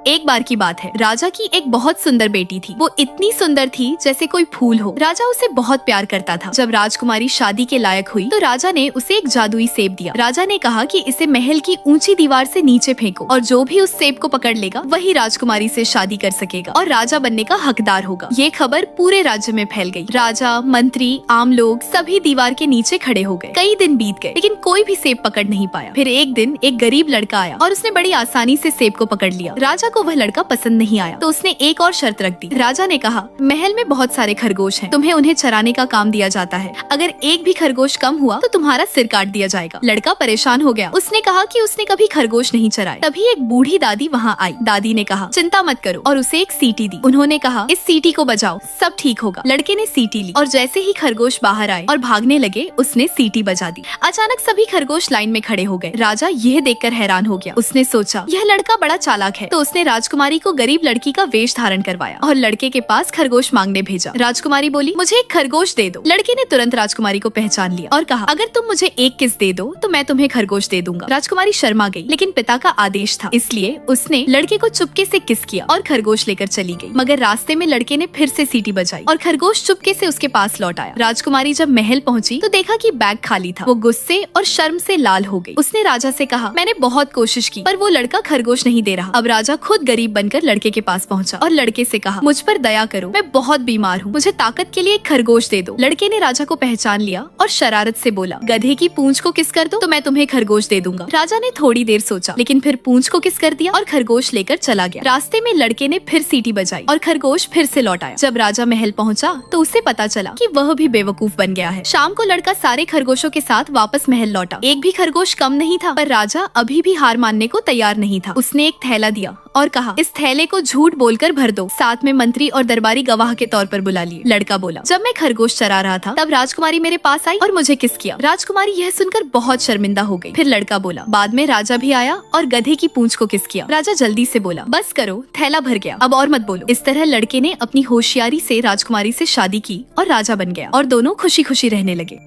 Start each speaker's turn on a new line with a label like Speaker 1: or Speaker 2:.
Speaker 1: एक बार की बात है, राजा की एक बहुत सुंदर बेटी थी। वो इतनी सुंदर थी जैसे कोई फूल हो। राजा उसे बहुत प्यार करता था। जब राजकुमारी शादी के लायक हुई तो राजा ने उसे एक जादुई सेब दिया। राजा ने कहा कि इसे महल की ऊंची दीवार से नीचे फेंको और जो भी उस सेब को पकड़ लेगा वही राजकुमारी से शादी कर सकेगा और राजा बनने का हकदार होगा। ये खबर पूरे राज्य में फैल गई। राजा, मंत्री, आम लोग सभी दीवार के नीचे खड़े हो गए। कई दिन बीत गए लेकिन कोई भी सेब पकड़ नहीं पाया। फिर एक दिन एक गरीब लड़का आया और उसने बड़ी आसानी से सेब को पकड़ लिया। राजा को वह लड़का पसंद नहीं आया तो उसने एक और शर्त रख दी। राजा ने कहा, महल में बहुत सारे खरगोश हैं, तुम्हें उन्हें चराने का काम दिया जाता है। अगर एक भी खरगोश कम हुआ तो तुम्हारा सिर काट दिया जाएगा। लड़का परेशान हो गया। उसने कहा कि उसने कभी खरगोश नहीं चराए। तभी एक बूढ़ी दादी वहाँ आई। दादी ने कहा, चिंता मत करो, और उसे एक सीटी दी। उन्होंने कहा, इस सीटी को बजाओ, सब ठीक होगा। लड़के ने सीटी ली और जैसे ही खरगोश बाहर आए और भागने लगे, उसने सीटी बजा दी। अचानक सभी खरगोश लाइन में खड़े हो गए। राजा यह देखकर हैरान हो गया। उसने सोचा, यह लड़का बड़ा चालाक है। तो उसने राजकुमारी को गरीब लड़की का वेश धारण करवाया और लड़के के पास खरगोश मांगने भेजा। राजकुमारी बोली, मुझे एक खरगोश दे दो। लड़के ने तुरंत राजकुमारी को पहचान लिया और कहा, अगर तुम मुझे एक किस दे दो तो मैं तुम्हें खरगोश दे दूंगा। राजकुमारी शर्मा गई, लेकिन पिता का आदेश था, इसलिए उसने लड़के को चुपके से किस किया और खरगोश लेकर चली गई। मगर रास्ते में लड़के ने फिर से सीटी बजाई और खरगोश चुपके से उसके पास लौट आया। राजकुमारी जब महल पहुंची तो देखा कि बैग खाली था। वो गुस्से और शर्म से लाल हो गई। उसने राजा से कहा, मैंने बहुत कोशिश की पर वो लड़का खरगोश नहीं दे रहा। अब राजा खुद गरीब बनकर लड़के के पास पहुंचा और लड़के से कहा, मुझ पर दया करो, मैं बहुत बीमार हूँ, मुझे ताकत के लिए एक खरगोश दे दो। लड़के ने राजा को पहचान लिया और शरारत से बोला, गधे की पूंछ को किस कर दो तो मैं तुम्हें खरगोश दे दूंगा। राजा ने थोड़ी देर सोचा, लेकिन फिर पूंछ को किस कर दिया और खरगोश लेकर चला गया। रास्ते में लड़के ने फिर सीटी बजाई और खरगोश फिर से लौट आया। जब राजा महल पहुंचा तो उसे पता चला कि वह भी बेवकूफ बन गया है। शाम को लड़का सारे खरगोशों के साथ वापस महल लौटा। एक भी खरगोश कम नहीं था, पर राजा अभी भी हार मानने को तैयार नहीं था। उसने एक थैला दिया और कहा, इस थैले को झूठ बोलकर भर दो, साथ में मंत्री और दरबारी गवाह के तौर पर बुला लिए। लड़का बोला, जब मैं खरगोश चरा रहा था तब राजकुमारी मेरे पास आई और मुझे किस किया। राजकुमारी यह सुनकर बहुत शर्मिंदा हो गई। फिर लड़का बोला, बाद में राजा भी आया और गधे की पूंछ को किस किया। राजा जल्दी से बोला, बस करो, थैला भर गया, अब और मत बोलो। इस तरह लड़के ने अपनी होशियारी से राजकुमारी से शादी की और राजा बन गया और दोनों खुशी खुशी रहने लगे।